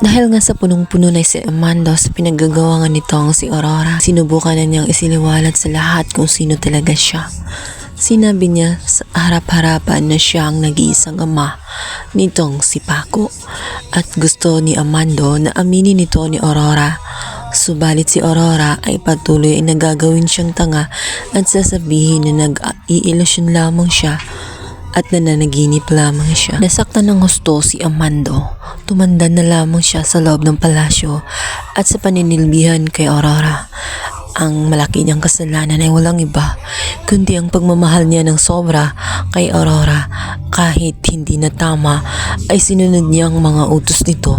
Dahil nga sa punong-puno na si Amando sa pinaggagawa nga nitong si Aurora, sinubukan na niyang isiliwalat sa lahat kung sino talaga siya. Sinabi niya sa harap-harapan na siya ang nag-iisang ama nitong si Paco at gusto ni Amando na aminin nito ni Aurora. Subalit si Aurora ay patuloy ay nagagawin siyang tanga at sasabihin na nag-iilusyon lamang siya at nananaginip lamang siya. Nasaktan ng husto si Amando. Tumanda na lamang siya sa loob ng palasyo at sa paninilbihan kay Aurora. Ang malaki niyang kasalanan ay walang iba kundi ang pagmamahal niya ng sobra kay Aurora. Kahit hindi na tama ay sinunod niya ang mga utos nito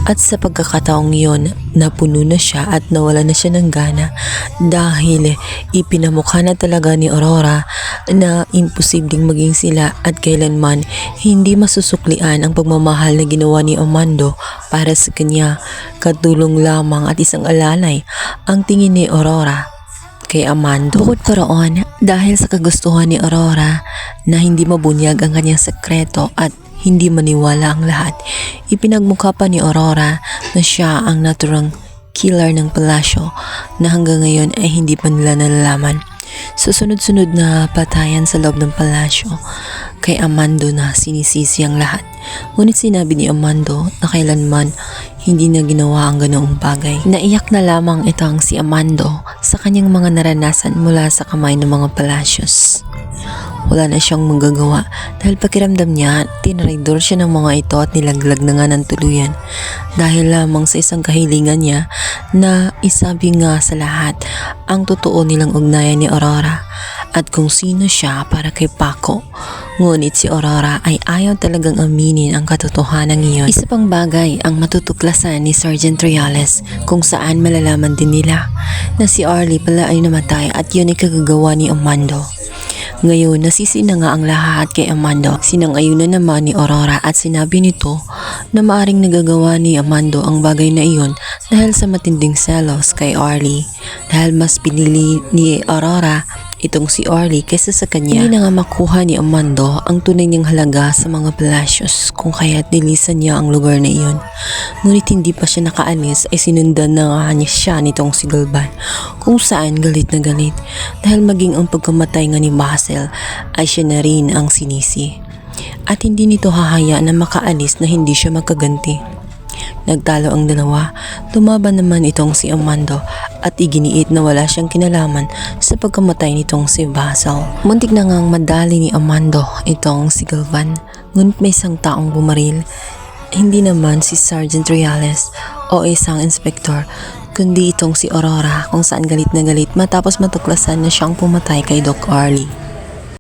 at sa pagkakataong iyon napuno na siya at nawala na siya ng gana dahil ipinamukha na talaga ni Aurora na imposibleng maging sila at kailanman hindi masusuklian ang pagmamahal na ginawa ni Amando para sa kanya. Katulong lamang at isang alalay ang tingin ni Aurora kay Amando. Bukod pa roon, dahil sa kagustuhan ni Aurora na hindi mabunyag ang kanyang sekreto at hindi maniwala ang lahat, ipinagmukha pa ni Aurora na siya ang naturang killer ng palasyo na hanggang ngayon ay hindi pa nila nalalaman. Susunod-sunod na patayan sa loob ng palasyo kay Amando na sinisisi ang lahat. Ngunit sinabi ni Amando na kailanman hindi na ginawa ang ganoong bagay. Naiyak na lamang itong si Amando sa kanyang mga naranasan mula sa kamay ng mga palasyos. Wala na siyang magagawa dahil pakiramdam niya tinraidor siya ng mga ito at nilaglag na nga ng tuluyan dahil lamang sa isang kahilingan niya na isabi nga sa lahat ang totoo nilang ugnayan ni Aurora at kung sino siya para kay Paco. Ngunit si Aurora ay ayaw talagang aminin ang katotohanan iyon. Isa pang bagay ang matutuklasan ni Sergeant Triales kung saan malalaman din nila na si Arlie pala ay namatay at yun ay kagagawa ni Amando. Ngayon, nasisi na nga ang lahat kay Amando. Sinang-ayunan naman ni Aurora at sinabi nito na maaring nagagawa ni Amando ang bagay na iyon dahil sa matinding selos kay Arlie. Dahil mas pinili ni Aurora itong si Arlie kaysa sa kanya. Hindi na nga makuha ni Amando ang tunay niyang halaga sa mga palasyos kung kaya't nilisan niya ang lugar na iyon. Ngunit hindi pa siya nakaalis ay sinundan na nga niya siya nitong si Galvan kung saan galit na galit dahil maging ang pagkamatay nga ni Basil ay siya na rin ang sinisi at hindi nito hahayaan na makaalis na hindi siya magkaganti. Nagtalo ang dalawa. Tumaban naman itong si Amando at iginiit na wala siyang kinalaman sa pagkamatay nitong si Basil. Muntik na ngang madali ni Amando itong si Galvan, ngunit may isang taong bumaril. Hindi naman si Sergeant Triales o isang inspektor kundi itong si Aurora kung saan galit na galit matapos matuklasan na siyang pumatay kay Doc Arlie.